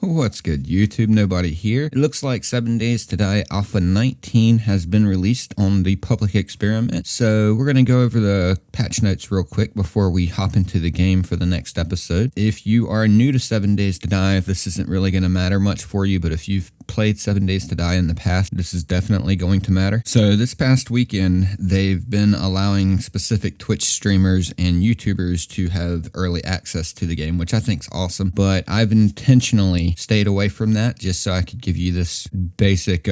What's good, YouTube? Nobody here. It looks like 7 days to die Alpha 19 has been released on the public experiment. So we're going to go over the patch notes real quick before we hop into the game for the next episode. If you are new to 7 days to die, this isn't really going to matter much for you, but if you've played 7 days to die in the past, this is definitely going to matter. So this past weekend, they've been allowing specific Twitch streamers and YouTubers to have early access to the game, which I think is awesome, but I've intentionally stayed away from that just so I could give you this basic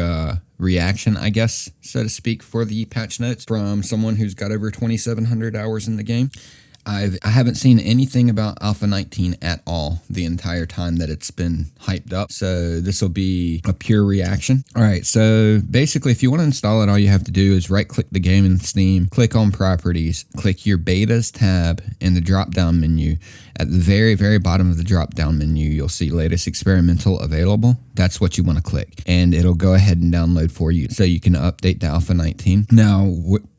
reaction, I guess, so to speak, for the patch notes from someone who's got over 2,700 hours in the game. I haven't seen anything about Alpha 19 at all the entire time that it's been hyped up, so this will be a pure reaction. All right, so basically, if you want to install it, all you have to do is right-click the game in Steam, click on Properties, click your Betas tab in the drop-down menu. At the very, very bottom of the drop-down menu, you'll see Latest Experimental Available. That's what you want to click, and it'll go ahead and download for you so you can update to Alpha 19. Now,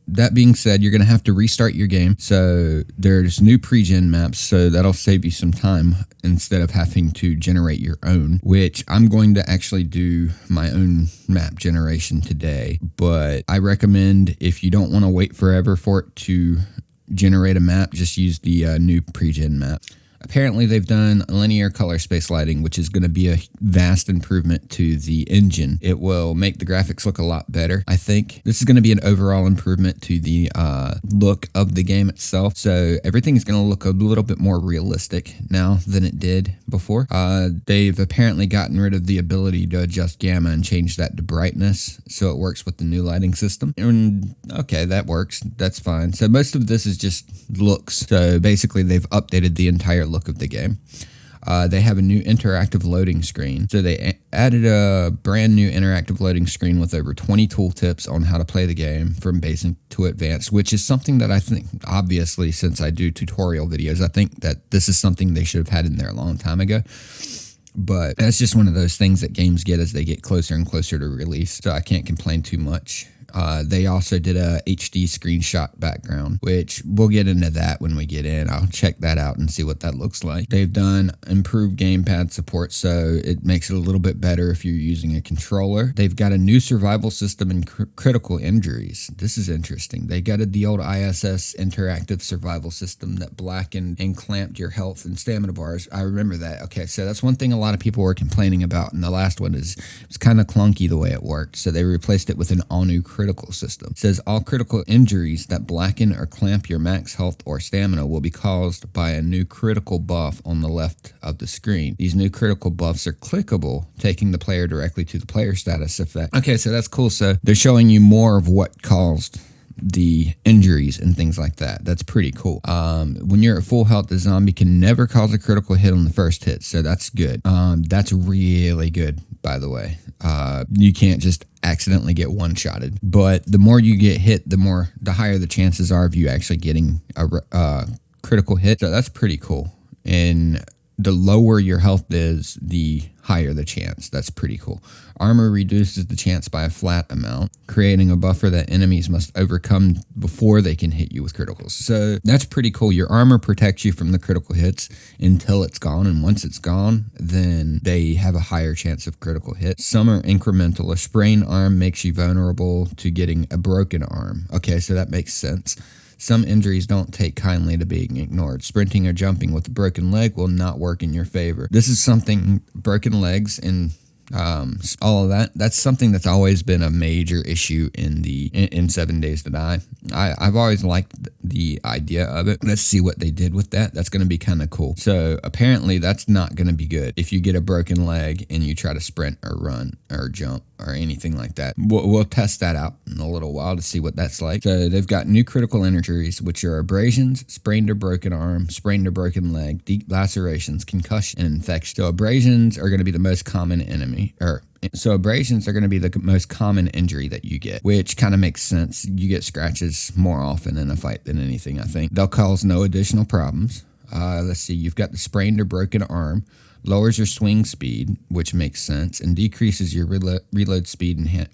that being said, you're going to have to restart your game. So there's new pre-gen maps, so that'll save you some time instead of having to generate your own, which I'm going to actually do my own map generation today. But I recommend, if you don't want to wait forever for it to generate a map, just use the new pre-gen map. Apparently, they've done linear color space lighting, which is going to be a vast improvement to the engine. It will make the graphics look a lot better, I think. This is going to be an overall improvement to the look of the game itself. So everything is going to look a little bit more realistic now than it did before. They've apparently gotten rid of the ability to adjust gamma and change that to brightness, so it works with the new lighting system. And okay, that works. That's fine. So most of this is just looks. So basically, they've updated the entire look of the game. They have a new interactive loading screen. So they added a brand new interactive loading screen with over 20 tooltips on how to play the game from basic to advanced, which is something that I think, obviously, since I do tutorial videos, I think that this is something they should have had in there a long time ago. But that's just one of those things that games get as they get closer and closer to release, so I can't complain too much. They also did a HD screenshot background, which we'll get into that when we get in. I'll check that out and see what that looks like. They've done improved gamepad support, so it makes it a little bit better if you're using a controller. They've got a new survival system and critical injuries. This is interesting. They gutted the old ISS interactive survival system that blackened and clamped your health and stamina bars. I remember that. Okay, so that's one thing a lot of people were complaining about, and the last one is it's kind of clunky the way it worked, so they replaced it with an all-new critical system. It says all critical injuries that blacken or clamp your max health or stamina will be caused by a new critical buff on the left of the screen. These new critical buffs are clickable, taking the player directly to the player status effect. Okay, so that's cool. So they're showing you more of what caused the injuries and things like that. That's pretty cool. When you're at full health, the zombie can never cause a critical hit on the first hit, so that's good. That's really good, by the way. You can't just accidentally get one-shotted, but the more you get hit, the higher the chances are of you actually getting a critical hit. So that's pretty cool. And the lower your health is, the higher the chance. That's pretty cool. Armor reduces the chance by a flat amount, creating a buffer that enemies must overcome before they can hit you with criticals. So that's pretty cool. Your armor protects you from the critical hits until it's gone, and once it's gone, then they have a higher chance of critical hits. Some are incremental. A sprained arm makes you vulnerable to getting a broken arm. Okay, so that makes sense. Some injuries don't take kindly to being ignored. Sprinting or jumping with a broken leg will not work in your favor. This is something, broken legs and all of that, that's something that's always been a major issue in 7 Days to Die. I've always liked the idea of it. Let's see what they did with that. That's going to be kind of cool. So apparently that's not going to be good if you get a broken leg and you try to sprint or run or jump or anything like that. We'll test that out in a little while to see what that's like. So they've got new critical injuries, which are abrasions, sprained or broken arm, sprained or broken leg, deep lacerations, concussion, and infection. So abrasions are going to be the most common So abrasions are going to be the most common injury that you get, which kind of makes sense. You get scratches more often in a fight than anything, I think. They'll cause no additional problems. Let's see, you've got the sprained or broken arm, lowers your swing speed, which makes sense, and decreases your reload speed and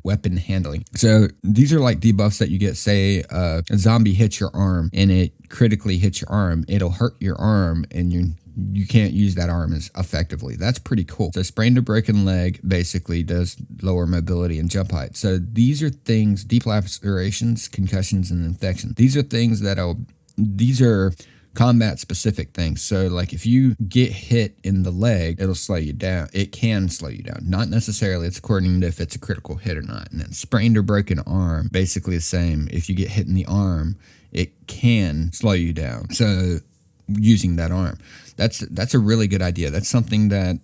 weapon handling. So these are like debuffs that you get. Say a zombie hits your arm and it critically hits your arm. It'll hurt your arm and you can't use that arm as effectively. That's pretty cool. So sprained or broken leg basically does lower mobility and jump height. So these are things, deep lacerations, concussions, and infections. These are combat specific things. So like if you get hit in the leg, it'll slow you down. It can slow you down. Not necessarily. It's according to if it's a critical hit or not. And then sprained or broken arm, basically the same. If you get hit in the arm, it can slow you down. So using that arm, that's a really good idea. That's something that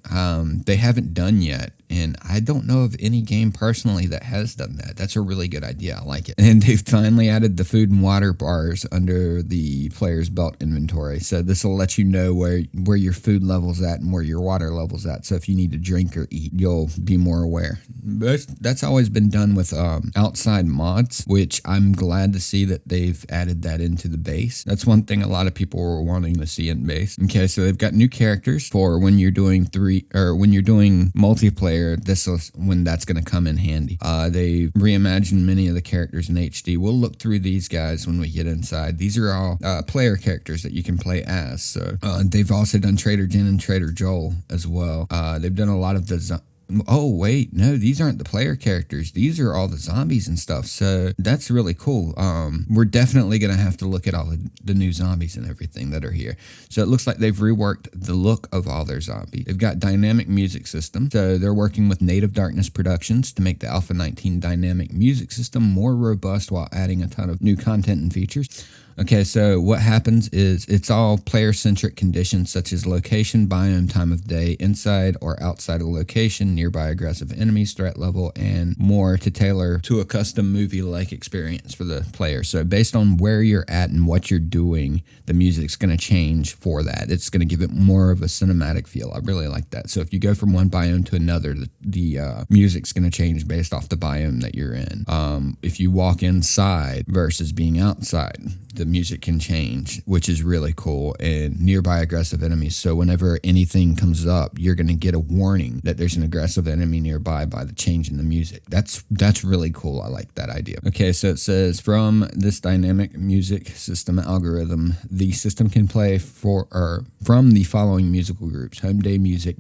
they haven't done yet. And I don't know of any game personally that has done that. That's a really good idea. I like it. And they've finally added the food and water bars under the player's belt inventory. So this will let you know where your food level's at and where your water level's at. So if you need to drink or eat, you'll be more aware. That's always been done with outside mods, which I'm glad to see that they've added that into the base. That's one thing a lot of people were wanting to see in base. Okay, so they've got new characters for when you're doing multiplayer. This is when that's going to come in handy. They reimagined many of the characters in HD. We'll look through these guys when we get inside. These are all player characters that you can play as. So they've also done Trader Jen and Trader Joel as well. They've done a lot of the oh wait, no, these aren't the player characters. These are all the zombies and stuff. So that's really cool. We're definitely going to have to look at all the new zombies and everything that are here. So it looks like they've reworked the look of all their zombies. They've got dynamic music system. So they're working with Native Darkness Productions to make the Alpha 19 dynamic music system more robust while adding a ton of new content and features. Okay, so what happens is it's all player-centric conditions such as location, biome, time of day, inside or outside of location, nearby aggressive enemies, threat level, and more to tailor to a custom movie-like experience for the player. So based on where you're at and what you're doing, the music's going to change for that. It's going to give it more of a cinematic feel. I really like that. So if you go from one biome to another, the music's going to change based off the biome that you're in. If you walk inside versus being outside, the music can change, which is really cool, and nearby aggressive enemies. So whenever anything comes up, you're going to get a warning that there's an aggressive enemy nearby by the change in the music. That's really cool. I like that idea. Okay, so it says from this dynamic music system algorithm, the system can play from the following musical groups: home day music,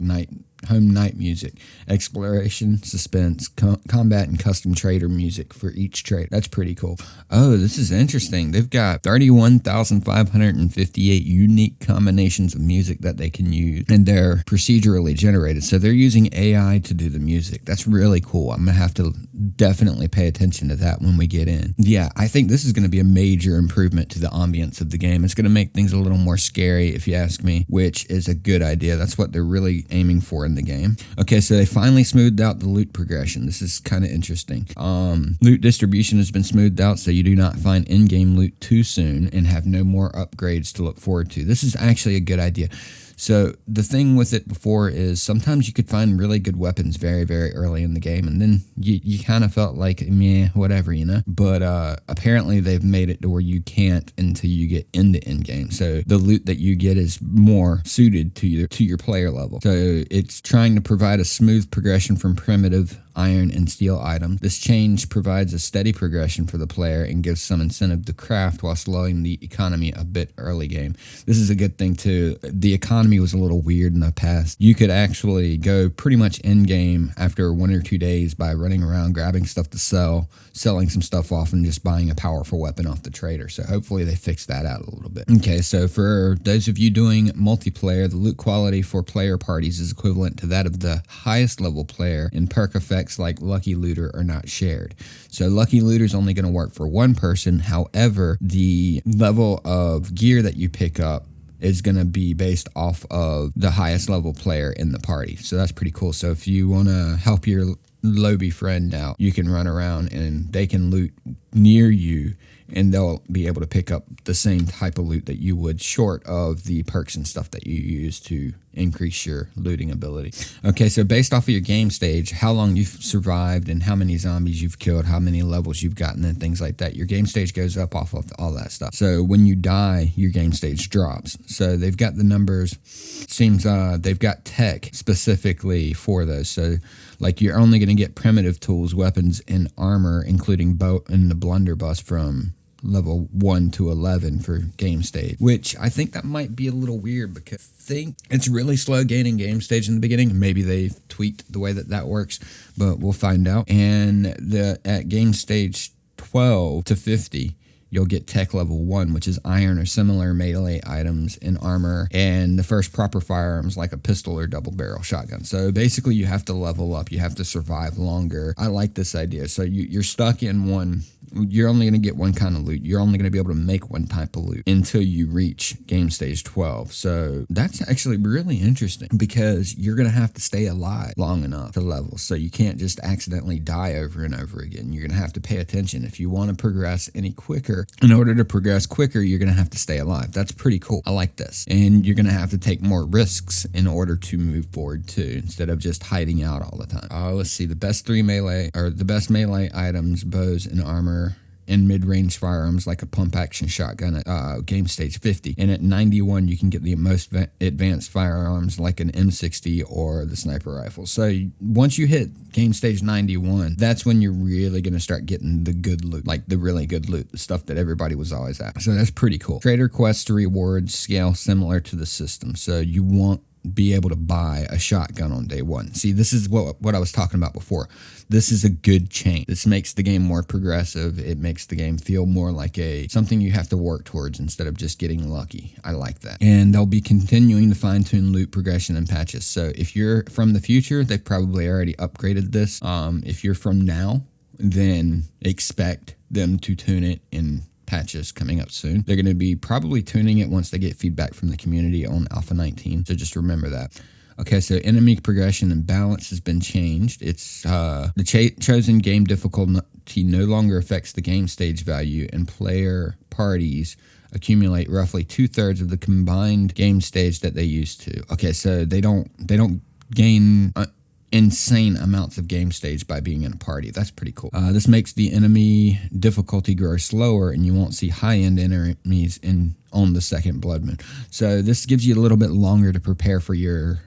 home night music, exploration, suspense, combat, and custom trader music for each trade. That's pretty cool. Oh, this is interesting. They've got 31,558 unique combinations of music that they can use, and they're procedurally generated. So they're using AI to do the music. That's really cool. I'm going to have to definitely pay attention to that when we get in. Yeah, I think this is going to be a major improvement to the ambience of the game. It's going to make things a little more scary, if you ask me, which is a good idea. That's what they're really aiming for in the game. Okay, so they finally smoothed out the loot progression. This is kind of interesting. Loot distribution has been smoothed out, so you do not find in-game loot too soon and have no more upgrades to look forward to. This is actually a good idea. So the thing with it before is sometimes you could find really good weapons very, very early in the game, and then you kind of felt like, meh, whatever, you know? But apparently they've made it to where you can't until you get into in-game. So the loot that you get is more suited to your player level. So it's trying to provide a smooth progression from primitive iron and steel items. This change provides a steady progression for the player and gives some incentive to craft while slowing the economy a bit early game. This is a good thing too. The economy was a little weird in the past. You could actually go pretty much in game after 1 or 2 days by running around, grabbing stuff to sell, selling some stuff off, and just buying a powerful weapon off the trader. So hopefully they fixed that out a little bit. Okay, so for those of you doing multiplayer, the loot quality for player parties is equivalent to that of the highest level player, and perk effects like Lucky Looter are not shared. So Lucky Looter is only going to work for one person. However, the level of gear that you pick up is going to be based off of the highest level player in the party. So that's pretty cool. So if you want to help your lobby friend out, you can run around and they can loot near you, and they'll be able to pick up the same type of loot that you would, short of the perks and stuff that you use to increase your looting ability. Okay, so based off of your game stage, how long you've survived and how many zombies you've killed, how many levels you've gotten, and things like that, your game stage goes up off of all that stuff. So when you die, your game stage drops. So they've got the numbers. Seems they've got tech specifically for those. So like you're only going to get primitive tools, weapons, and armor, including bow and the Blunderbuss from level 1 to 11 for game stage, which I think that might be a little weird because I think it's really slow gaining game stage in the beginning. Maybe they've tweaked the way that works, but we'll find out. And at game stage 12 to 50, you'll get tech level 1, which is iron or similar melee items and armor, and the first proper firearms like a pistol or double barrel shotgun. So basically you have to level up, you have to survive longer. I like this idea. So you're stuck in one. You're only going to get one kind of loot. You're only going to be able to make one type of loot until you reach game stage 12. So that's actually really interesting because you're going to have to stay alive long enough to level. So you can't just accidentally die over and over again. You're going to have to pay attention. If you want to progress any quicker, in order to progress quicker, you're going to have to stay alive. That's pretty cool. I like this. And you're going to have to take more risks in order to move forward too, instead of just hiding out all the time. Let's see. The best melee items, bows and armor, and mid-range firearms like a pump-action shotgun at game stage 50. And at 91, you can get the most advanced firearms like an M60 or the sniper rifle. So once you hit game stage 91, that's when you're really going to start getting the good loot, like the really good loot, the stuff that everybody was always after. So that's pretty cool. Trader quests rewards scale similar to the system. So you won't be able to buy a shotgun on day 1. See, this is what I was talking about before. This is a good change. This makes the game more progressive. It makes the game feel more like something you have to work towards instead of just getting lucky. I like that. And they'll be continuing to fine-tune loot progression and patches. So if you're from the future, they've probably already upgraded this. If you're from now, then expect them to tune it in patches coming up soon. They're going to be probably tuning it once they get feedback from the community on Alpha 19. So just remember that. Okay, so enemy progression and balance has been changed. It's the chosen game difficulty no longer affects the game stage value, and player parties accumulate roughly 2/3 of the combined game stage that they used to. Okay, so they don't gain insane amounts of game stage by being in a party. That's pretty cool. This makes the enemy difficulty grow slower, and you won't see high-end enemies on the second Blood Moon. So this gives you a little bit longer to prepare for your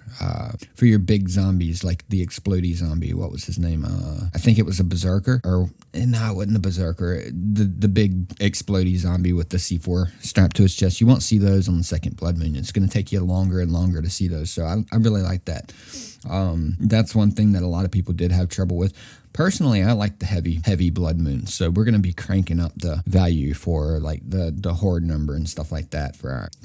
big zombies, like the explodey zombie. What was his name? I think it was a berserker, or no, it wasn't a berserker. The big explodey zombie with the C4 strapped to his chest. You won't see those on the second Blood Moon. It's going to take you longer and longer to see those. So I really like that. That's one thing that a lot of people did have trouble with. Personally, I like the heavy Blood Moon, so we're going to be cranking up the value for like the horde number and stuff like that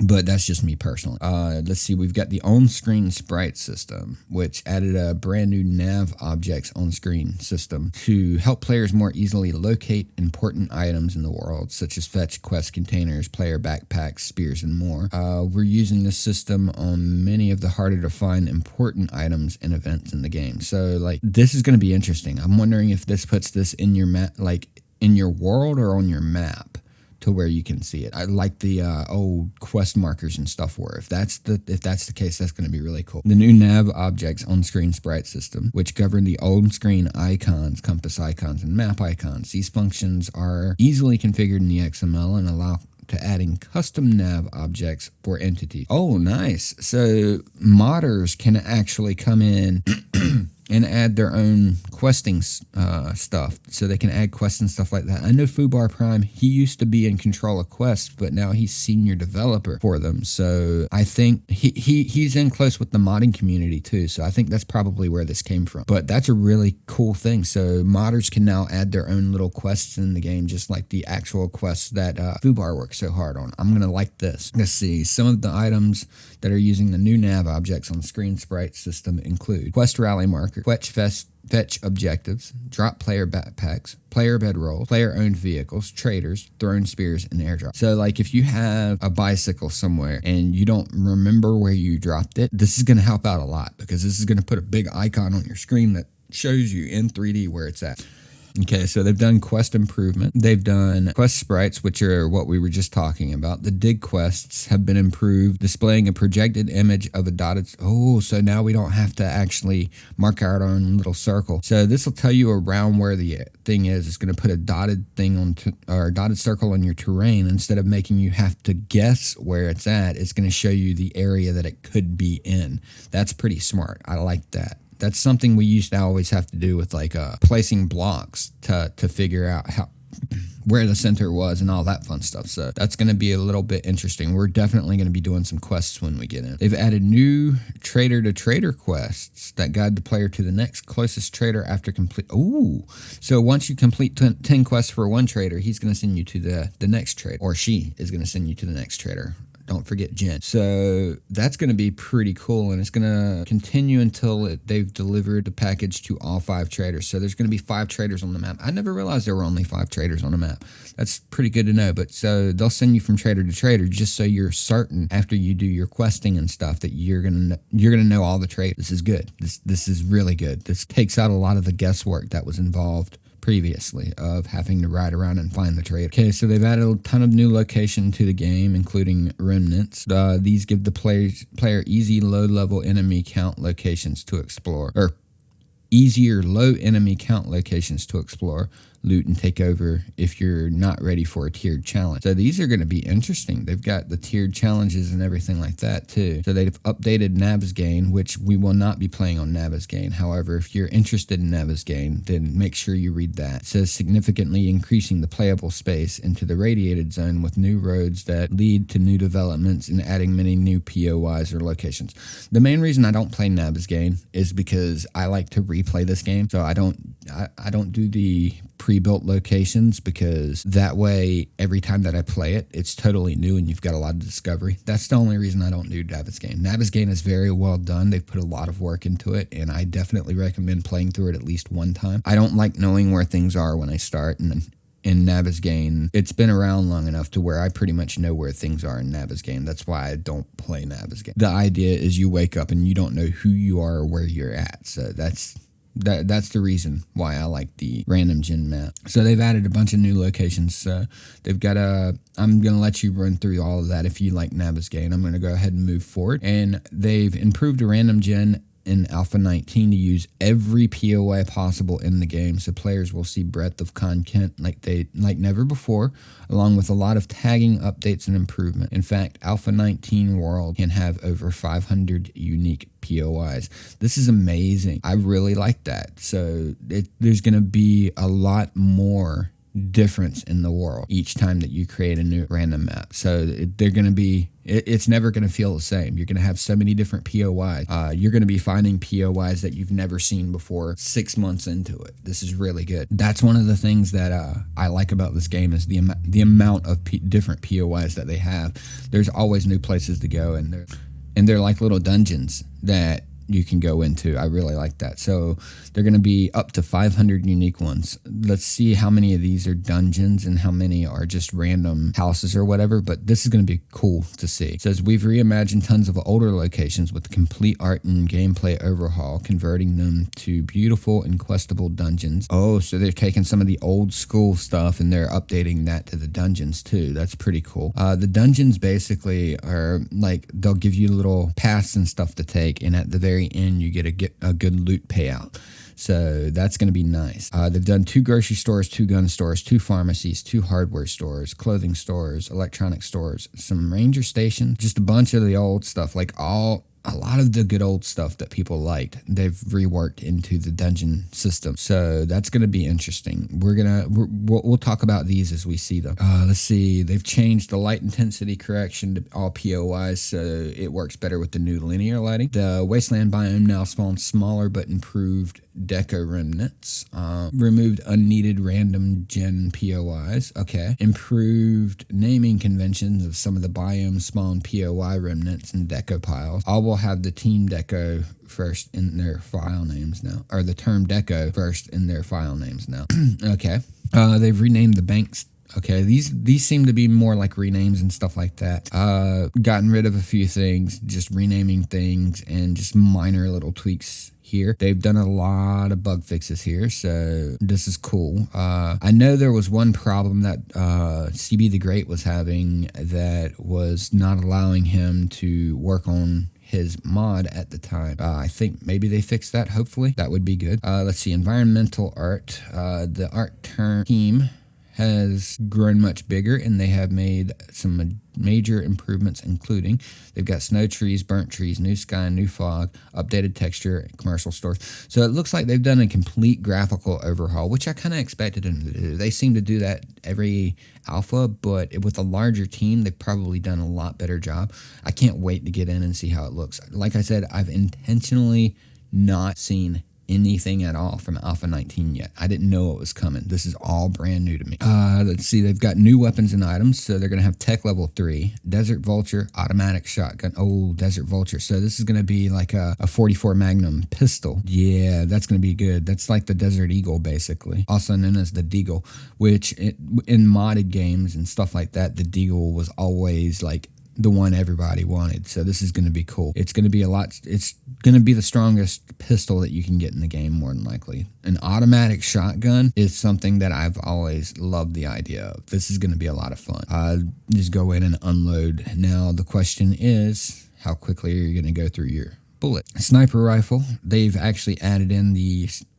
but that's just me personally. Let's see, we've got the on-screen sprite system, which added a brand new nav objects on-screen system to help players more easily locate important items in the world, such as fetch quest containers, player backpacks, spears, and more. We're using this system on many of the harder to find important items and events in the game. So like this is going to be interesting. I'm wondering if this puts this in your map, like in your world or on your map, to where you can see it. I like the old quest markers and stuff were. If that's the case, that's going to be really cool. The new nav objects on-screen sprite system, which govern the on-screen icons, compass icons, and map icons. These functions are easily configured in the XML and allow to adding custom nav objects for entities. Oh, nice. So modders can actually come in and add their own questing stuff. So they can add quests and stuff like that. I know Fubar Prime, he used to be in control of quests, but now he's senior developer for them. So I think he's in close with the modding community too. So I think that's probably where this came from. But that's a really cool thing. So modders can now add their own little quests in the game, just like the actual quests that Fubar works so hard on. I'm going to like this. Let's see. Some of the items that are using the new nav objects on screen sprite system include quest rally marker, fetch objectives, drop player backpacks, player bedroll, player-owned vehicles, traders, thrown spears, and airdrop. So like if you have a bicycle somewhere and you don't remember where you dropped it, this is going to help out a lot because this is going to put a big icon on your screen that shows you in 3D where it's at. Okay, so they've done quest improvement. They've done quest sprites, which are what we were just talking about. The dig quests have been improved, displaying a projected image of a dotted... Oh, so now we don't have to actually mark out our own little circle. So this will tell you around where the thing is. It's going to put a dotted thing on or a dotted circle on your terrain. Instead of making you have to guess where it's at, it's going to show you the area that it could be in. That's pretty smart. I like that. That's something we used to always have to do with like placing blocks to figure out where the center was and all that fun stuff. So that's going to be a little bit interesting. We're definitely going to be doing some quests when we get in. They've added new trader to trader quests that guide the player to the next closest trader after complete. Ooh, so once you complete 10 quests for one trader, he's going to send you to the next trader, or she is going to send you to the next trader. Don't forget Jen. So that's going to be pretty cool, and it's going to continue until they've delivered the package to all 5 traders. So there's going to be 5 traders on the map. I never realized there were only 5 traders on the map. That's pretty good to know. But so they'll send you from trader to trader just so you're certain after you do your questing and stuff that you're gonna know all the traders. This is good. This is really good. This takes out a lot of the guesswork that was involved previously of having to ride around and find the trader. Okay, so they've added a ton of new location to the game, including remnants. These give the player easy low-level enemy count locations to explore, or easier low enemy count locations to explore, loot, and take over if you're not ready for a tiered challenge. So these are going to be interesting. They've got the tiered challenges and everything like that too. So they've updated Navezgane, which we will not be playing on Navezgane. However, if you're interested in Navezgane, then make sure you read that. It says significantly increasing the playable space into the radiated zone with new roads that lead to new developments and adding many new POIs or locations. The main reason I don't play Navezgane is because I like to replay this game. So I don't do the pre-built locations, because that way every time that I play it, it's totally new and you've got a lot of discovery. That's the only reason I don't do Navezgane. Navezgane is very well done. They've put a lot of work into it, and I definitely recommend playing through it at least one time. I don't like knowing where things are when I start, and in Navezgane, it's been around long enough to where I pretty much know where things are in Navezgane. That's why I don't play Navezgane. The idea is you wake up and you don't know who you are or where you're at. So that's the reason why I like the random gen map. So they've added a bunch of new locations. They've got I'm going to let you run through all of that if you like Navezgane. I'm going to go ahead and move forward. And they've improved the random gen in Alpha 19 to use every POI possible in the game, so players will see breadth of content like never before, along with a lot of tagging updates and improvement. In fact, Alpha 19 world can have over 500 unique POIs. This is amazing. I really like that. So there's going to be a lot more difference in the world each time that you create a new random map. So it's never going to feel the same. You're going to have so many different POIs. You're going to be finding POIs that you've never seen before 6 months into it. This is really good. That's one of the things that I like about this game is the amount of different POIs that they have. There's always new places to go, and they're like little dungeons that you can go into. I really like that. So they're going to be up to 500 unique ones. Let's see how many of these are dungeons and how many are just random houses or whatever, but this is going to be cool to see. It says we've reimagined tons of older locations with complete art and gameplay overhaul, converting them to beautiful and questable dungeons. Oh, so they're taking some of the old school stuff and they're updating that to the dungeons too. That's pretty cool. The dungeons basically are like, they'll give you little paths and stuff to take, and at the very end you get a good loot payout. So that's going to be nice. They've done 2 grocery stores, 2 gun stores, 2 pharmacies, 2 hardware stores, clothing stores, electronic stores, some ranger stations, just a bunch of the old stuff, like a lot of the good old stuff that people liked, they've reworked into the dungeon system. So that's going to be interesting. We'll talk about these as we see them. Let's see. They've changed the light intensity correction to all POIs, so it works better with the new linear lighting. The wasteland biome now spawns smaller but improved deco remnants. Removed unneeded random gen POIs. Okay. Improved naming conventions of some of the biome spawn POI remnants and deco piles. All will have the team deco first in their file names now, or the term deco first in their file names now. Okay. They've renamed the banks. Okay, these seem to be more like renames and stuff like that. Gotten rid of a few things, just renaming things and just minor little tweaks here. They've done a lot of bug fixes here, so this is cool. I know there was one problem that CB the Great was having that was not allowing him to work on his mod at the time. I think maybe they fixed that, hopefully. That would be good. Let's see, environmental art. The art team has grown much bigger, and they have made some major improvements, including they've got snow trees, burnt trees, new sky, new fog, updated texture, commercial stores. So it looks like they've done a complete graphical overhaul, which I kind of expected them to do. They seem to do that every alpha, but with a larger team, they've probably done a lot better job. I can't wait to get in and see how it looks. Like I said, I've intentionally not seen anything at all from Alpha 19 yet. I didn't know it was coming. This is all brand new to me. Let's see. They've got new weapons and items. So they're going to have Tech Level 3, Desert Vulture, Automatic Shotgun. Oh, Desert Vulture. So this is going to be like a 44 Magnum pistol. Yeah, that's going to be good. That's like the Desert Eagle, basically. Also known as the Deagle, which in modded games and stuff like that, the Deagle was always like the one everybody wanted. So this is going to be cool. It's going to be it's going to be the strongest pistol that you can get in the game, more than likely. An automatic shotgun is something that I've always loved the idea of. This is going to be a lot of fun. Just go in and unload. Now the question is, how quickly are you going to go through your bullet? Sniper rifle. They've actually added in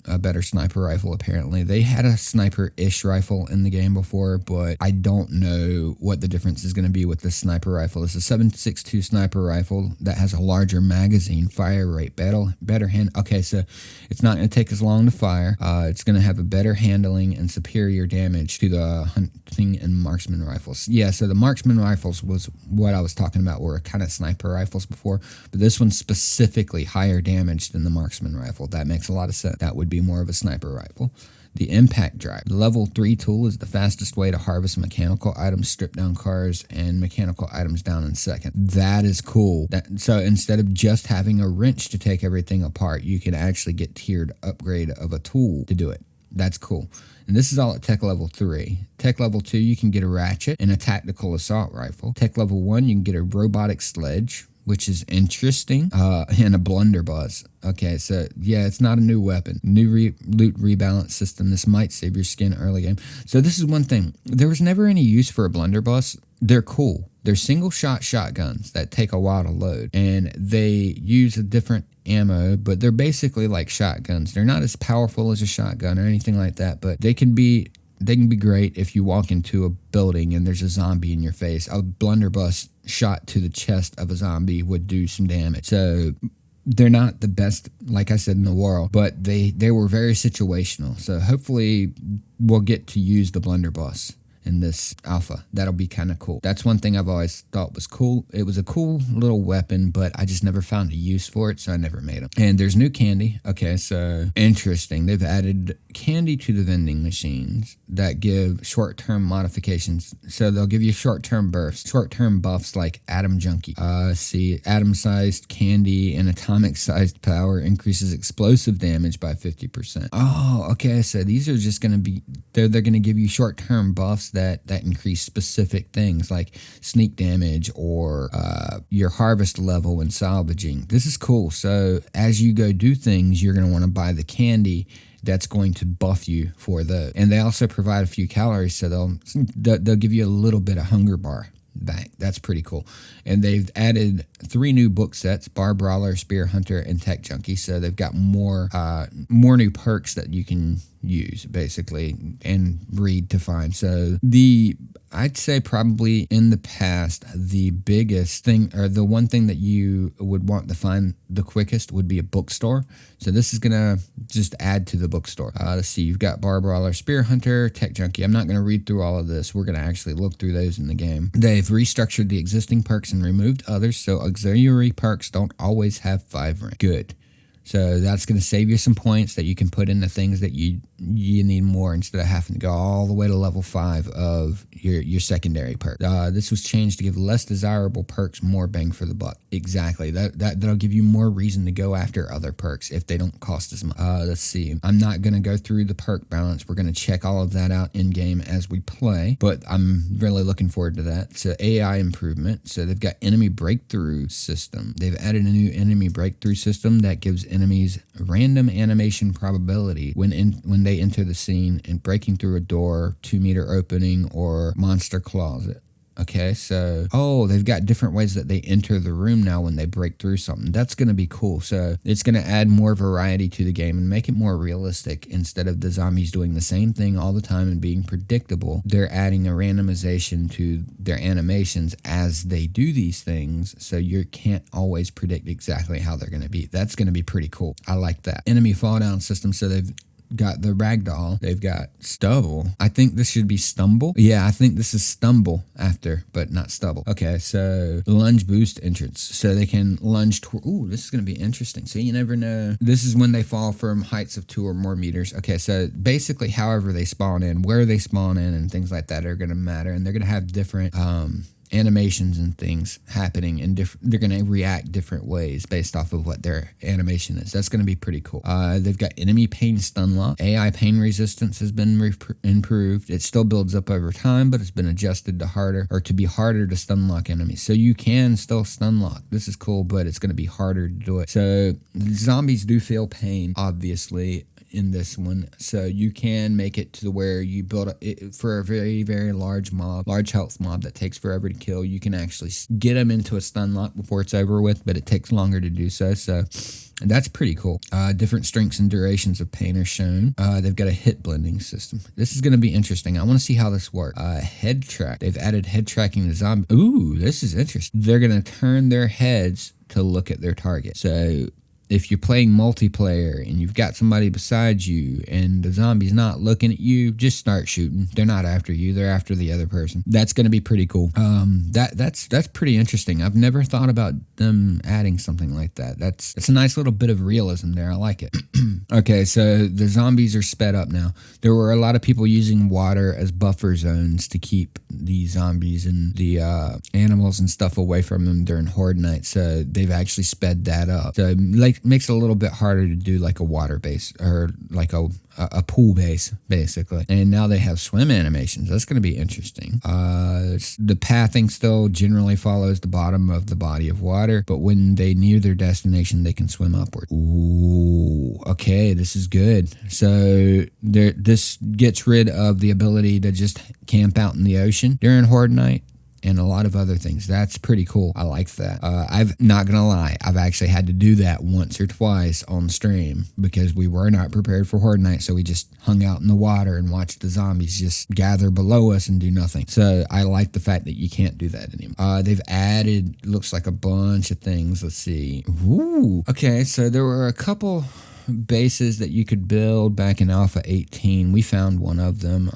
a better sniper rifle. Apparently they had a sniper-ish rifle in the game before, but I don't know what the difference is going to be with this sniper rifle. It's a 7.62 sniper rifle that has a larger magazine, fire rate, better hand. Okay, so it's not going to take as long to fire. It's going to have a better handling and superior damage to the hunting and marksman rifles. Yeah, so the marksman rifles was what I was talking about, were kind of sniper rifles before, but this one's specifically higher damage than the marksman rifle. That makes a lot of sense. That would be more of a sniper rifle. The impact drive. The level 3 tool is the fastest way to harvest mechanical items, strip down cars, and mechanical items down in seconds. That is cool. So instead of just having a wrench to take everything apart, you can actually get tiered upgrade of a tool to do it. That's cool. And this is all at Tech Level 3. Tech Level 2, you can get a ratchet and a tactical assault rifle. Tech Level 1, you can get a robotic sledge, which is interesting, and a blunderbuss. Okay, so yeah, it's not a new weapon. New loot rebalance system. This might save your skin early game. So this is one thing. There was never any use for a blunderbuss. They're cool. They're single shot shotguns that take a while to load, and they use a different ammo, but they're basically like shotguns. They're not as powerful as a shotgun or anything like that, but they can be great if you walk into a building and there's a zombie in your face. A blunderbuss shot to the chest of a zombie would do some damage. So they're not the best, like I said, in the world, but they were very situational. So hopefully we'll get to use the blunderbuss in this alpha. That'll be kind of cool. That's one thing I've always thought was cool. It was a cool little weapon, but I just never found a use for it, so I never made them. And there's new candy. Okay, so interesting. They've added candy to the vending machines that give short-term modifications. So they'll give you short-term buffs, short-term buffs like Atom Junkie. See, atom-sized candy and atomic-sized power increases explosive damage by 50%. Oh, okay, so these are just going to be, they're going to give you short-term buffs that increase specific things like sneak damage or your harvest level when salvaging. This is cool. So as you go do things, you're going to want to buy the candy that's going to buff you for those. And they also provide a few calories, so they'll give you a little bit of hunger bar back. That's pretty cool. And they've added 3 new book sets: Bar Brawler, Spear Hunter, and Tech Junkie. So they've got more new perks that you can use basically and read to find. So I'd say probably in the past, the biggest thing, or the one thing that you would want to find the quickest, would be a bookstore. So this is going to just add to the bookstore. Let's see, you've got Bar Brawler, Spear Hunter, Tech Junkie. I'm not going to read through all of this. We're going to actually look through those in the game. They've restructured the existing perks and removed others, so auxiliary perks don't always have 5 rank. Good. So that's going to save you some points that you can put into things that you need more, instead of having to go all the way to level 5 of your secondary perk. This was changed to give less desirable perks more bang for the buck. Exactly. That'll give you more reason to go after other perks if they don't cost as much. Let's see. I'm not going to go through the perk balance. We're going to check all of that out in game as we play, but I'm really looking forward to that. So AI improvement. So they've got enemy breakthrough system. They've added a new enemy breakthrough system that gives enemies random animation probability when they enter the scene and breaking through a door, 2-meter opening, or monster closet. Okay, so, oh, they've got different ways that they enter the room now when they break through something. That's going to be cool. So it's going to add more variety to the game and make it more realistic. Instead of the zombies doing the same thing all the time and being predictable, they're adding a randomization to their animations as they do these things, so you can't always predict exactly how they're going to be. That's going to be pretty cool. I like that. Enemy fall down system, so they've got the ragdoll, they've got stubble. I think this should be stumble. Yeah, I think this is stumble after, but not stubble. Okay, so lunge boost entrance, so they can lunge toward. Ooh, this is going to be interesting. So you never know. This is when they fall from heights of 2 or more meters. Okay, so basically however they spawn in, where they spawn in, and things like that are going to matter, and they're going to have different animations and things happening, and they're going to react different ways based off of what their animation is. That's going to be pretty cool. They've got enemy pain stun lock. AI pain resistance has been improved. It still builds up over time, but it's been adjusted to be harder to stun lock enemies. So you can still stun lock. This is cool, but it's going to be harder to do it. So zombies do feel pain, obviously, in this one, so you can make it to where you build it for a very, very large health mob that takes forever to kill. You can actually get them into a stun lock before it's over with, but it takes longer to do so. So that's pretty cool. Different strengths and durations of pain are shown. They've got a hit blending system. This is going to be interesting. I want to see how this works. Head track. They've added head tracking to zombie. Ooh, this is interesting. They're going to turn their heads to look at their target. So if you're playing multiplayer and you've got somebody beside you and the zombie's not looking at you, just start shooting. They're not after you. They're after the other person. That's going to be pretty cool. That's pretty interesting. I've never thought about them adding something like that. It's a nice little bit of realism there. I like it. Okay, so the zombies are sped up now. There were a lot of people using water as buffer zones to keep the zombies and the animals and stuff away from them during Horde Night. So they've actually sped that up. So makes it a little bit harder to do like a water base or like a pool base, basically. And now they have swim animations. That's going to be interesting. The pathing still generally follows the bottom of the body of water, but when they near their destination, they can swim upward. Ooh, okay, this is good. So this gets rid of the ability to just camp out in the ocean during Horde Night, and a lot of other things. That's pretty cool. I like that. I've not gonna lie, I've actually had to do that once or twice on stream because we were not prepared for Horde Night, so we just hung out in the water and watched the zombies just gather below us and do nothing. So I like the fact that you can't do that anymore. They've added, looks like a bunch of things. Let's see. Ooh. Okay, so there were a couple bases that you could build back in Alpha 18. We found one of them,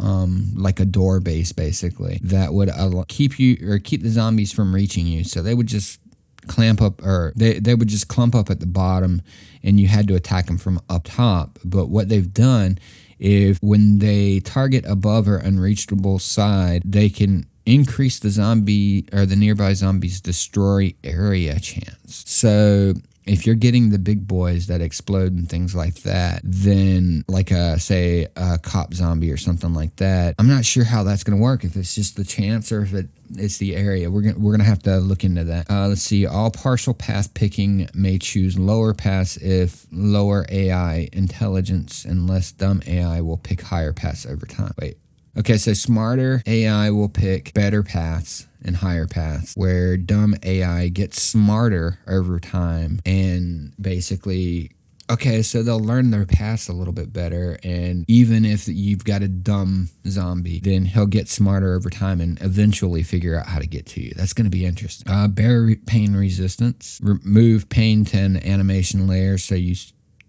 like a door base, basically, that would keep the zombies from reaching you. So they would just clamp up, or they would just clump up at the bottom, and you had to attack them from up top. But what they've done is when they target above or unreachable side, they can increase the zombie or the nearby zombie's destroy area chance. So if you're getting the big boys that explode and things like that, then like say a cop zombie or something like that, I'm not sure how that's going to work, if it's just the chance or if it's the area. We're gonna have to look into that. Let's see. All partial path picking may choose lower paths if lower AI intelligence and less dumb AI will pick higher paths over time. Wait. Okay, so smarter AI will pick better paths and higher paths, where dumb AI gets smarter over time and basically, okay, so they'll learn their paths a little bit better, and even if you've got a dumb zombie, then he'll get smarter over time and eventually figure out how to get to you. That's going to be interesting. Bear pain resistance. Remove pain 10 animation layers so you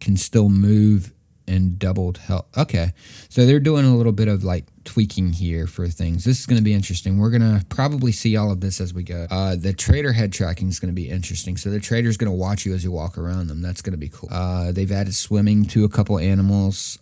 can still move and doubled health. Okay, so they're doing a little bit of like tweaking here for things. This is going to be interesting. We're going to probably see all of this as we go. The trader head tracking is going to be interesting. So the trader's going to watch you as you walk around them. That's going to be cool. They've added swimming to a couple animals.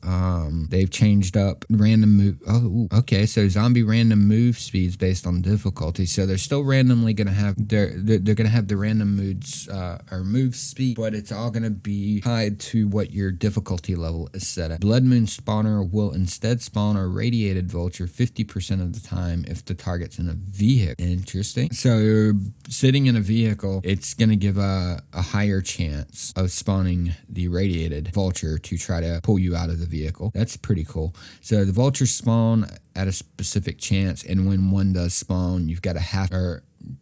They've changed up random move. Oh, okay. So zombie random move speeds based on difficulty. So they're still randomly going to have they're going to have the random moods or move speed, but it's all going to be tied to what your difficulty level is set at. Blood Moon spawner will instead spawn a radiated vulture 50% of the time if the target's in a vehicle. Interesting. So sitting in a vehicle, it's going to give a higher chance of spawning the irradiated vulture to try to pull you out of the vehicle. That's pretty cool. So the vultures spawn at a specific chance, and when one does spawn, you've got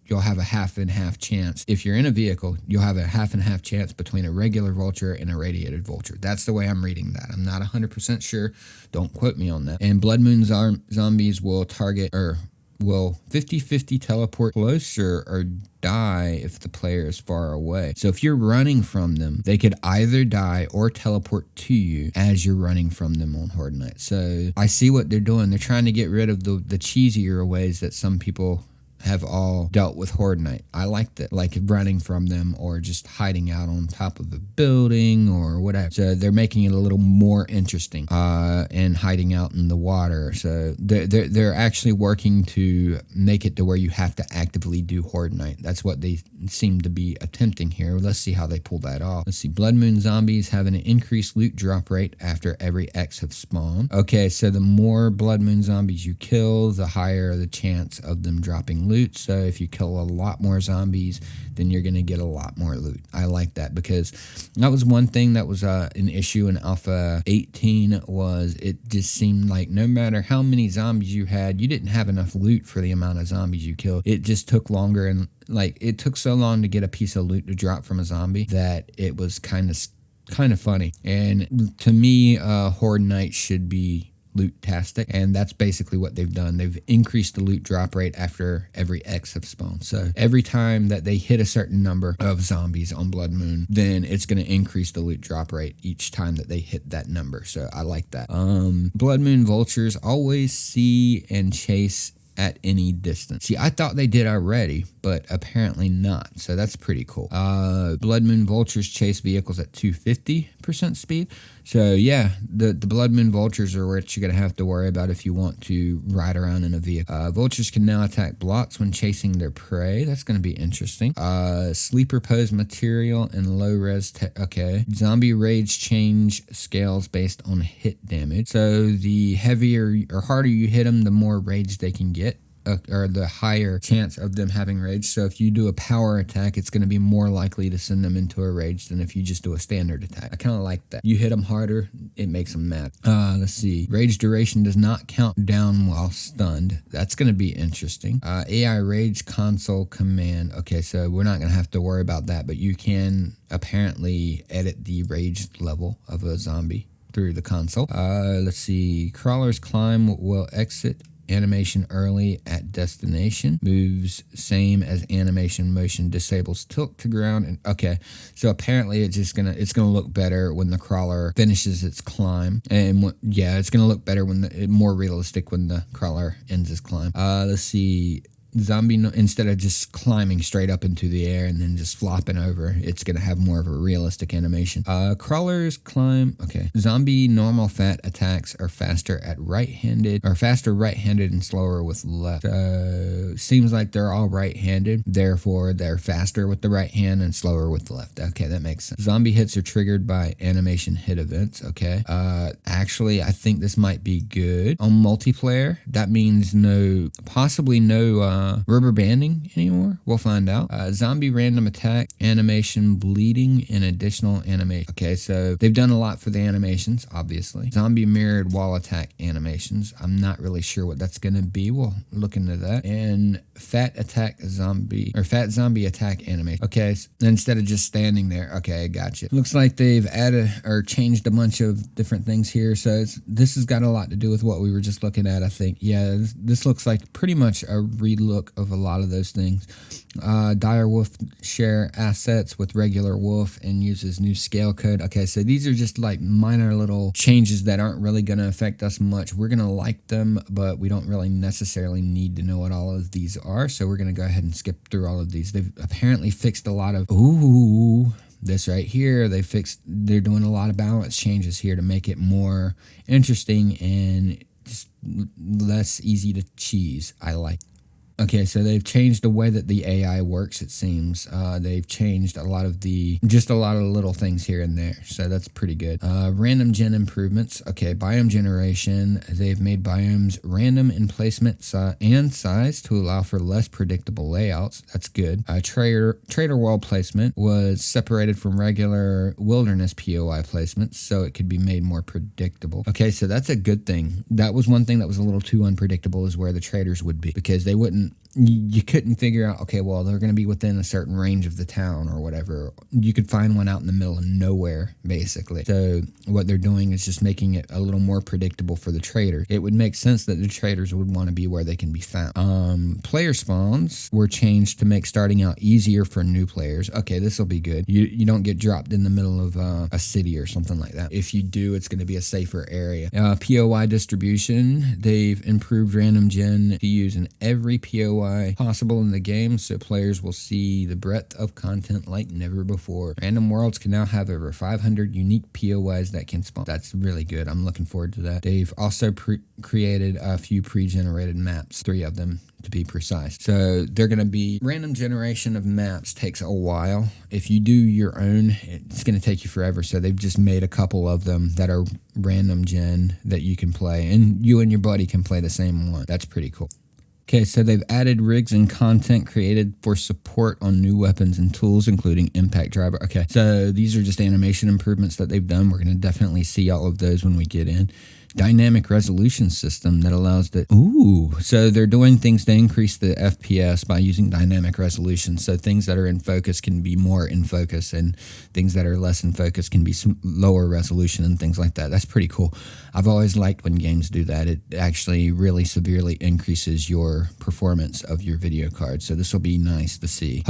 you'll have a half and half chance. If you're in a vehicle, you'll have a half and half chance between a regular vulture and a radiated vulture. That's the way I'm reading that. I'm not 100% sure. Don't quote me on that. And Blood Moon zombies will target, or will 50-50 teleport closer or die if the player is far away. So if you're running from them, they could either die or teleport to you as you're running from them on Horde Night. So I see what they're doing. They're trying to get rid of the cheesier ways that some people have all dealt with Horde Night. I like that, like running from them or just hiding out on top of a building or whatever. So they're making it a little more interesting, and hiding out in the water. So they're actually working to make it to where you have to actively do Horde Night. That's what they seem to be attempting here. Let's see how they pull that off. Let's see. Blood Moon zombies have an increased loot drop rate after every X have spawned. Okay, so the more Blood Moon zombies you kill, the higher the chance of them dropping loot. So if you kill a lot more zombies, then you're going to get a lot more loot. I like that, because that was one thing that was an issue in Alpha 18, was it just seemed like no matter how many zombies you had, you didn't have enough loot for the amount of zombies you killed. It just took longer, and like it took so long to get a piece of loot to drop from a zombie that it was kind of funny. And to me, Horde Night should be loot-tastic, and that's basically what they've done. They've increased the loot drop rate after every X have spawned. So every time that they hit a certain number of zombies on Blood Moon, then it's going to increase the loot drop rate each time that they hit that number. So I like that. Blood Moon vultures always see and chase at any distance. See, I thought they did already, but apparently not. So that's pretty cool. Blood Moon vultures chase vehicles at 250% speed. So yeah, the Blood Moon vultures are what you're going to have to worry about if you want to ride around in a vehicle. Vultures can now attack blocks when chasing their prey. That's going to be interesting. Sleeper pose material and low res okay. Zombie rage change scales based on hit damage. So the heavier or harder you hit them, the more rage they can get. Or the higher chance of them having rage. So if you do a power attack, it's going to be more likely to send them into a rage than if you just do a standard attack. I kind of like that. You hit them harder, it makes them mad. Let's see. Rage duration does not count down while stunned. That's going to be interesting. AI rage console command. Okay, so we're not going to have to worry about that, but you can apparently edit the rage level of a zombie through the console. Let's see. Crawler's climb will exit animation early at destination. Moves same as animation motion. Disables tilt to ground. And okay, so apparently it's gonna look better when the crawler finishes its climb. And yeah, it's gonna look better when more realistic when the crawler ends its climb. Let's see. Zombie, instead of just climbing straight up into the air and then just flopping over, it's going to have more of a realistic animation. Crawlers climb. Okay. Zombie normal fat attacks are faster right-handed and slower with left. Seems like they're all right-handed. Therefore, they're faster with the right hand and slower with the left. Okay, that makes sense. Zombie hits are triggered by animation hit events. Okay. Actually, I think this might be good on multiplayer. That means possibly no rubber banding anymore. We'll find out. Zombie random attack, animation bleeding, and additional animation. Okay, so they've done a lot for the animations, obviously. Zombie mirrored wall attack animations. I'm not really sure what that's going to be. We'll look into that. And fat zombie attack animation. Okay, so instead of just standing there. Okay, gotcha. Looks like they've added or changed a bunch of different things here. So this has got a lot to do with what we were just looking at, I think. Yeah, this looks like pretty much a relook of a lot of those things. Dire Wolf share assets with regular Wolf and uses new scale code. Okay, so these are just like minor little changes that aren't really going to affect us much. We're going to like them, but we don't really necessarily need to know what all of these are. So we're going to go ahead and skip through all of these. They've apparently fixed a lot of... This right here, they're doing a lot of balance changes here to make it more interesting and just less easy to cheese. I like. Okay, so they've changed the way that the AI works, it seems. They've changed a lot of little things here and there, so that's pretty good. Random gen improvements. Okay, biome generation. They've made biomes random in placement and size to allow for less predictable layouts. That's good. Trader wall placement was separated from regular wilderness POI placements, so it could be made more predictable. Okay, so that's a good thing. That was one thing that was a little too unpredictable, is where the traders would be, because they wouldn't. You couldn't figure out, okay, well, they're going to be within a certain range of the town or whatever. You could find one out in the middle of nowhere, basically. So what they're doing is just making it a little more predictable for the trader. It would make sense that the traders would want to be where they can be found. Player spawns were changed to make starting out easier for new players. Okay, this will be good. You don't get dropped in the middle of a city or something like that. If you do, it's going to be a safer area. POI distribution, they've improved random gen to use in every POI possible in the game, so players will see the breadth of content like never before. Random worlds can now have over 500 unique POIs that can spawn. That's really good. I'm looking forward to that. They've also created a few pre-generated maps, 3 of them to be precise. So they're going to be random generation of maps takes a while. If you do your own, it's going to take you forever. So they've just made a couple of them that are random gen that you can play, and you and your buddy can play the same one. That's pretty cool. Okay, so they've added rigs and content created for support on new weapons and tools, including impact driver. Okay, so these are just animation improvements that they've done. We're going to definitely see all of those when we get in. Dynamic resolution system that allows the... Ooh, so they're doing things to increase the FPS by using dynamic resolution. So things that are in focus can be more in focus, and things that are less in focus can be lower resolution and things like that. That's pretty cool. I've always liked when games do that. It actually really severely increases your performance of your video card. So this will be nice to see.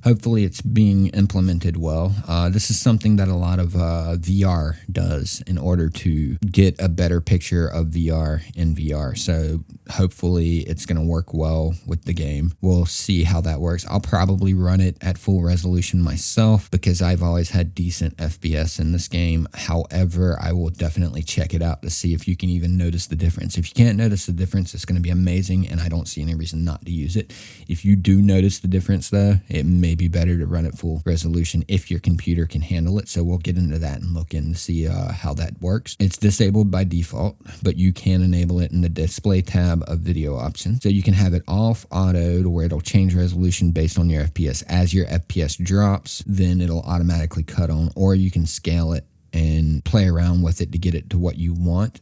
Hopefully it's being implemented well. This is something that a lot of VR does in order to get a better picture of VR in VR. So hopefully it's going to work well with the game. We'll see how that works. I'll probably run it at full resolution myself because I've always had decent FPS in this game. However, I will definitely check it out to see if you can even notice the difference. If you can't notice the difference, it's going to be amazing, and I don't see any reason not to use it. If you do notice the difference, though, it may be better to run at full resolution if your computer can handle it. So we'll get into that and look in to see how that works. It's disabled by default, but you can enable it in the display tab of video options. So you can have it off auto to where it'll change resolution based on your FPS. As your FPS drops, then it'll automatically cut on, or you can scale it and play around with it to get it to what you want.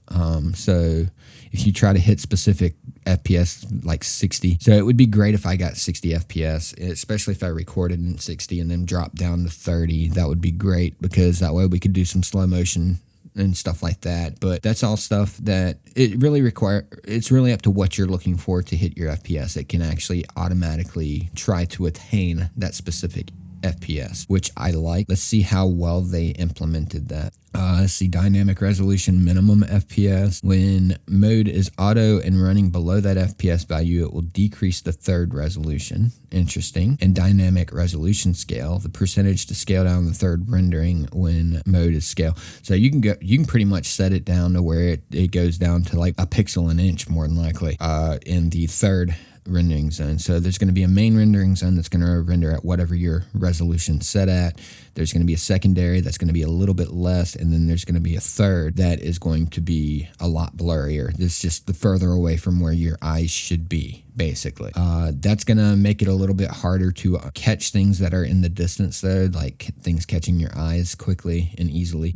So if you try to hit specific FPS like 60, so it would be great if I got 60 FPS, especially if I recorded in 60 and then dropped down to 30. That would be great, because that way we could do some slow motion and stuff like that. But that's all stuff that it's really up to what you're looking for to hit your FPS. It can actually automatically try to attain that specific FPS, which I like. Let's see how well they implemented that. Let's see, dynamic resolution minimum FPS. When mode is auto and running below that FPS value, it will decrease the third resolution. Interesting. And dynamic resolution scale, the percentage to scale down the third rendering when mode is scale. So you can pretty much set it down to where it goes down to like a pixel an inch, more than likely, in the third rendering zone. So there's going to be a main rendering zone that's going to render at whatever your resolution set at. There's going to be a secondary that's going to be a little bit less, and then there's going to be a third that is going to be a lot blurrier. It's just the further away from where your eyes should be, basically. That's going to make it a little bit harder to catch things that are in the distance, though, like things catching your eyes quickly and easily.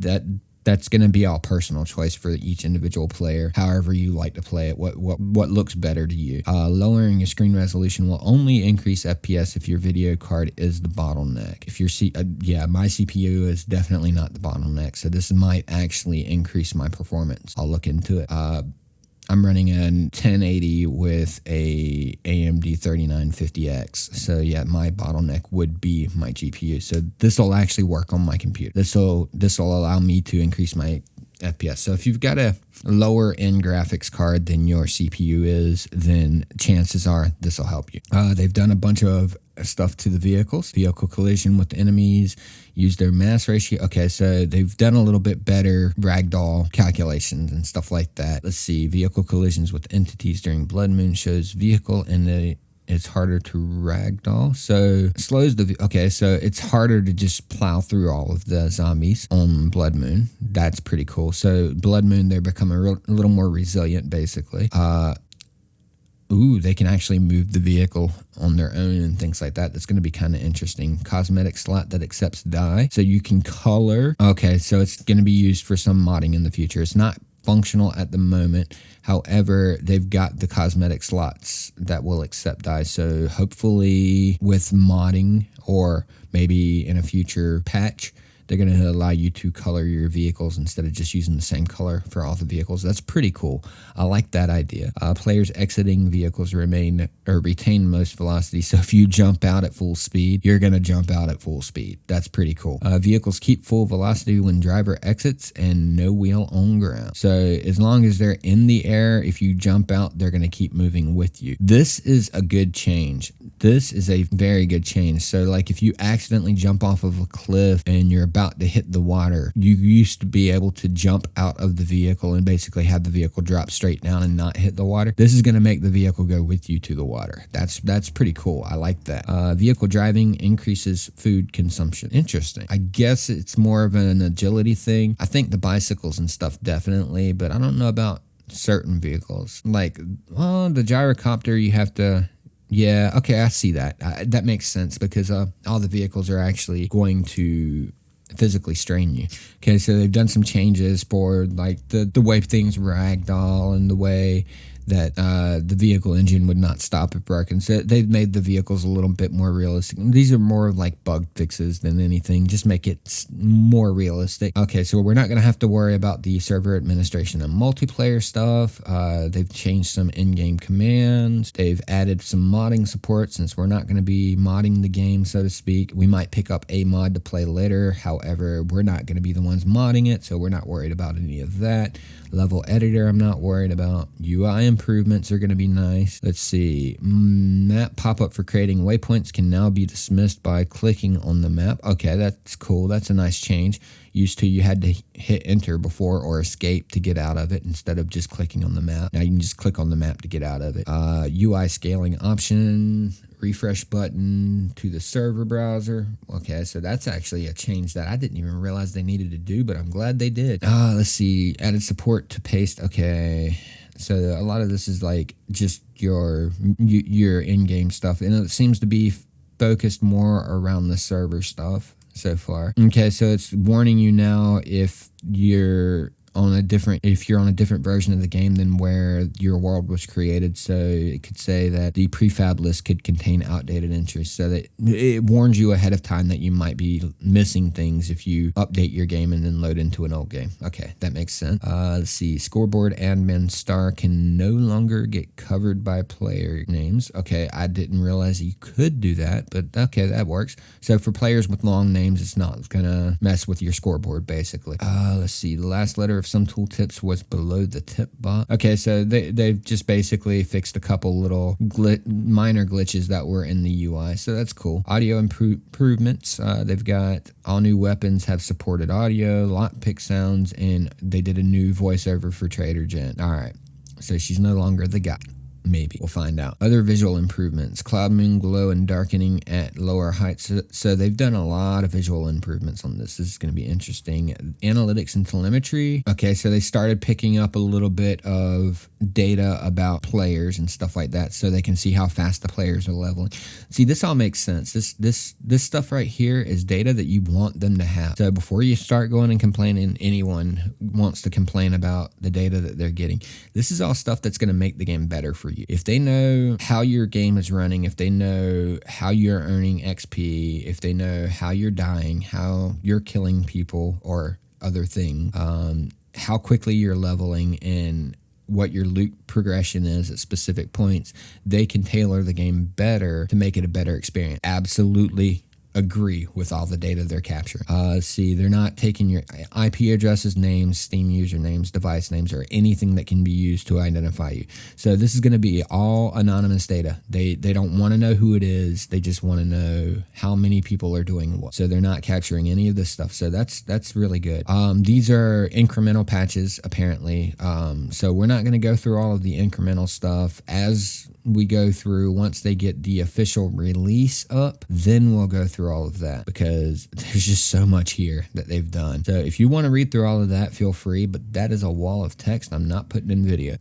That's going to be all personal choice for each individual player, however you like to play it, what looks better to you. Lowering your screen resolution will only increase FPS if your video card is the bottleneck. If your my CPU is definitely not the bottleneck, so this might actually increase my performance. I'll look into it. I'm running a 1080 with a AMD 3950X. So yeah, my bottleneck would be my GPU. So this will actually work on my computer. This will allow me to increase my FPS. So if you've got a lower end graphics card than your CPU is, then chances are this will help you. They've done a bunch of stuff to the vehicles. Vehicle collision with enemies, use their mass ratio. Okay, so they've done a little bit better ragdoll calculations and stuff like that. Let's see, vehicle collisions with entities during Blood Moon shows vehicle and it's harder to ragdoll, so it slows the. Okay, so it's harder to just plow through all of the zombies on Blood Moon. That's pretty cool. So Blood Moon, they're becoming a little more resilient, basically. Ooh, they can actually move the vehicle on their own and things like that. That's going to be kind of interesting. Cosmetic slot that accepts dye, so you can color. Okay, so it's going to be used for some modding in the future. It's not functional at the moment. However, they've got the cosmetic slots that will accept dye. So hopefully with modding, or maybe in a future patch, they're going to allow you to color your vehicles instead of just using the same color for all the vehicles. That's pretty cool. I like that idea. Players exiting vehicles retain most velocity. So if you jump out at full speed, you're going to jump out at full speed. That's pretty cool. Vehicles keep full velocity when driver exits and no wheel on ground. So as long as they're in the air, if you jump out, they're going to keep moving with you. This is a good change. This is a very good change. So like if you accidentally jump off of a cliff and you're about to hit the water, you used to be able to jump out of the vehicle and basically have the vehicle drop straight down and not hit the water. This is going to make the vehicle go with you to the water. That's pretty cool. I like that. Vehicle driving increases food consumption. Interesting. I guess it's more of an agility thing. I think the bicycles and stuff definitely, but I don't know about certain vehicles. Like, well, the gyrocopter, you have to... Yeah, okay, I see that. That makes sense because all the vehicles are actually going to physically strain you. Okay, so they've done some changes for like the way things ragdoll and the way that the vehicle engine would not stop if broken. So they've made the vehicles a little bit more realistic. These are more like bug fixes than anything. Just make it more realistic. Okay, so we're not going to have to worry about the server administration and multiplayer stuff. They've changed some in-game commands. They've added some modding support since we're not going to be modding the game, so to speak. We might pick up a mod to play later. However, we're not going to be the ones modding it, so we're not worried about any of that. Level editor, I'm not worried about. UI improvements are going to be nice. Let's see. Map pop-up for creating waypoints can now be dismissed by clicking on the map. Okay, that's cool. That's a nice change. Used to, you had to hit enter before or escape to get out of it instead of just clicking on the map. Now you can just click on the map to get out of it. UI scaling option, refresh button to the server browser. Okay, so that's actually a change that I didn't even realize they needed to do, but I'm glad they did. Let's see. Added support to paste. Okay. So a lot of this is like just your in-game stuff, and it seems to be focused more around the server stuff so far. Okay, so it's warning you now if you're on a different version of the game than where your world was created. So it could say that the prefab list could contain outdated entries, so that it warns you ahead of time that you might be missing things if you update your game and then load into an old game. Okay, that makes sense. Let's see. Scoreboard admin star can no longer get covered by player names. Okay, I didn't realize you could do that, but okay, that works. So for players with long names, it's not gonna mess with your scoreboard, basically. Let's see. The last letter of some tooltips was below the tip bot. Okay, so they've just basically fixed a couple little minor glitches that were in the UI, so that's cool. Audio improvements. They've got all new weapons have supported audio, lockpick sounds, and they did a new voiceover for Trader Jen. All right, so she's no longer the guy. Maybe. We'll find out. Other visual improvements. Cloud moon glow and darkening at lower heights. So they've done a lot of visual improvements on this. This is going to be interesting. Analytics and telemetry. Okay, so they started picking up a little bit of data about players and stuff like that, so they can see how fast the players are leveling. See, this all makes sense. This stuff right here is data that you want them to have. So before you start going and complaining, anyone wants to complain about the data that they're getting. This is all stuff that's going to make the game better for you. If they know how your game is running, if they know how you're earning XP, if they know how you're dying, how you're killing people or other things, how quickly you're leveling, and what your loot progression is at specific points, they can tailor the game better to make it a better experience. Absolutely agree with all the data they're capturing. See, they're not taking your IP addresses, names, Steam usernames, device names, or anything that can be used to identify you. So this is going to be all anonymous data. They don't want to know who it is. They just want to know how many people are doing what. So they're not capturing any of this stuff. So that's really good. These are incremental patches, apparently. So we're not going to go through all of the incremental stuff as we go through. Once they get the official release up, then we'll go through all of that, because there's just so much here that they've done. So if you want to read through all of that, feel free, but that is a wall of text I'm not putting in video.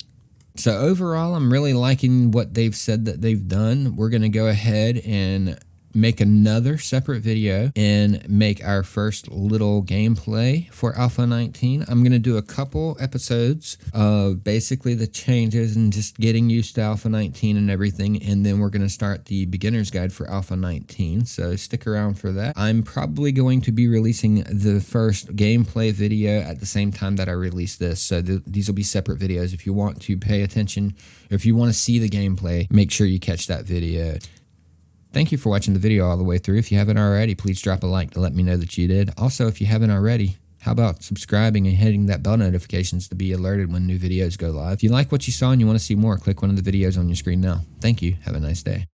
So overall, I'm really liking what they've said that they've done. We're going to go ahead and make another separate video and make our first little gameplay for Alpha 19. I'm going to do a couple episodes of basically the changes and just getting used to Alpha 19 and everything, and then we're going to start the beginner's guide for Alpha 19, so stick around for that. I'm probably going to be releasing the first gameplay video at the same time that I release this, so these will be separate videos. If you want to pay attention, or if you want to see the gameplay, make sure you catch that video. Thank you for watching the video all the way through. If you haven't already, please drop a like to let me know that you did. Also, if you haven't already, how about subscribing and hitting that bell notifications to be alerted when new videos go live? If you like what you saw and you want to see more, click one of the videos on your screen now. Thank you. Have a nice day.